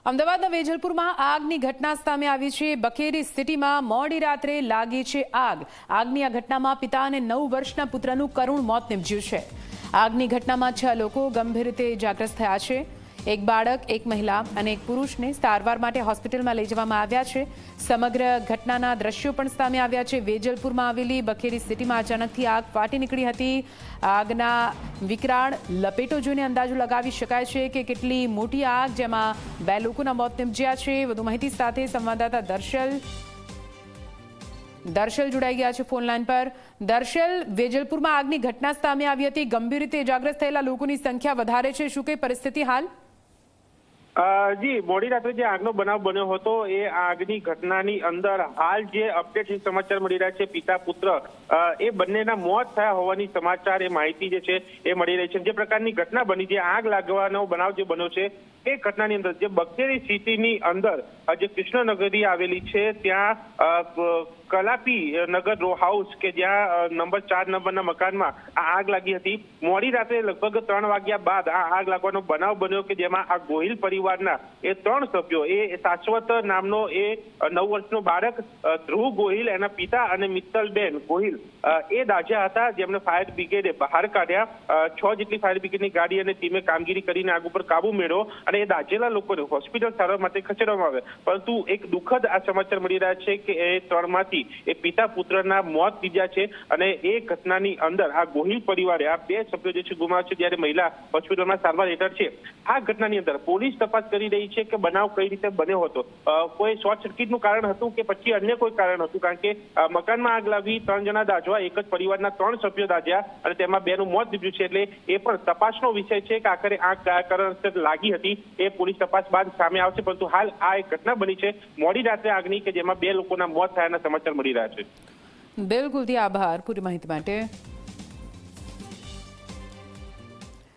અમદાવાદના વેજલપુરમાં આગની ઘટના સામે આવી છે। બખેરી સિટીમાં મોડી રાત્રે લાગી છે આગ। આગની આ ઘટનામાં પિતા અને 9 વર્ષના પુત્રનું કરુણ મોત નિપજ્યું છે। આગની ઘટનામાં 6 લોકો ગંભીર રીતે ઇજાગ્રસ્ત થયા છે। એક બાળક, એક મહિલા અને એક પુરુષને સારવાર માટે હોસ્પિટલમાં લઈ જવામાં આવ્યા છે। સમગ્ર ઘટનાના દ્રશ્યો પણ સામે આવ્યા છે। વેજલપુરમાં આવેલી બખેરી સિટીમાં અચાનકથી આગ ફાટી નીકળી હતી। આગના વિકરાળ લપેટો જોઈને અંદાજો લગાવી શકાય છે કે કેટલી મોટી આગ, જેમાં 2 લોકોના મોત નિપજ્યા છે। વધુ માહિતી સાથે સંવાદદાતા દર્શલ જોડાઈ ગયા છે ફોન લાઈન પર। દર્શલ, વેજલપુરમાં આગની ઘટના સામે આવી હતી, ગંભીર રીતે ઇજાગ્રસ્ત થયેલા લોકોની સંખ્યા વધારે છે, શું કઈ પરિસ્થિતિ હાલ? જી, મોડી રાત્રે જે આગનો બનાવ બન્યો હતો એ આગની ઘટનાની અંદર હાલ જે અપડેટ સમાચાર મળી રહ્યા છે, પિતા પુત્ર એ બંનેના મોત થયા હોવાની સમાચાર, એ માહિતી જે છે એ મળી રહી છે। જે પ્રકારની ઘટના બની, જે આગ લાગવાનો બનાવ જે બન્યો છે એ ઘટનાની અંદર જે બખેરી સિટીની અંદર જે કૃષ્ણનગરી આવેલી છે ત્યાં કલાપી નગર રો હાઉસ કે જ્યાં નંબર 4 નંબરના મકાનમાં આ આગ લાગી હતી। મોડી રાત્રે લગભગ 3 વાગ્યા બાદ આ આગ લાગવાનો બનાવ બન્યો કે જેમાં આ ગોહિલ પરિવારના એ 3 સભ્યો, એ શાશ્વત નામનો એ 9 વર્ષનો બાળક ધ્રુવ ગોહિલ, એના પિતા અને મિત્તલબેન ગોહિલ એ દાઝ્યા હતા, જેમને ફાયર બ્રિગેડે બહાર કાઢ્યા। 6 જેટલી ફાયર બ્રિગેડની ગાડી અને ટીમે કામગીરી કરીને આગ ઉપર કાબુ મેળવ્યો અને એ દાઝેલા લોકોને હોસ્પિટલ સારવાર માટે ખસેડવામાં આવ્યા। પરંતુ એક દુઃખદ આ સમાચાર મળી રહ્યા છે કે એ 3માંથી એ પિતા પુત્રના મોત નીપજ્યા છે અને એ ઘટનાની અંદર આ ગોહિલ પરિવારે આ 2 સભ્યો જે છે ગુમાવ્યા છે, જ્યારે મહિલા હોસ્પિટલમાં સારવાર હેઠળ છે। આ ઘટનાની અંદર પોલીસ તપાસ કરી રહી છે કે બનાવ કઈ રીતે બન્યો હતો, કોઈ શોર્ટ સર્કિટનું કારણ હતું કે પછી અન્ય કોઈ કારણ હતું, કારણ કે મકાનમાં આગ લાગી, 3 જણા દાઝવા, એક જ પરિવારના 3 સભ્યો દાઝ્યા અને તેમાં 2નું મોત નીપજ્યું છે। એટલે એ પણ તપાસનો વિષય છે કે આખરે આગ કયા કારણસર લાગી હતી, એ પોલીસ તપાસ બાદ સામે આવશે। પરંતુ હાલ આ એક ઘટના બની છે મોડી રાત્રે આગની, કે જેમાં 2 લોકોના મોત થયાના સમાચાર મળી રહ્યા છે। બિલકુલ, આભાર પૂરી માહિતી માટે।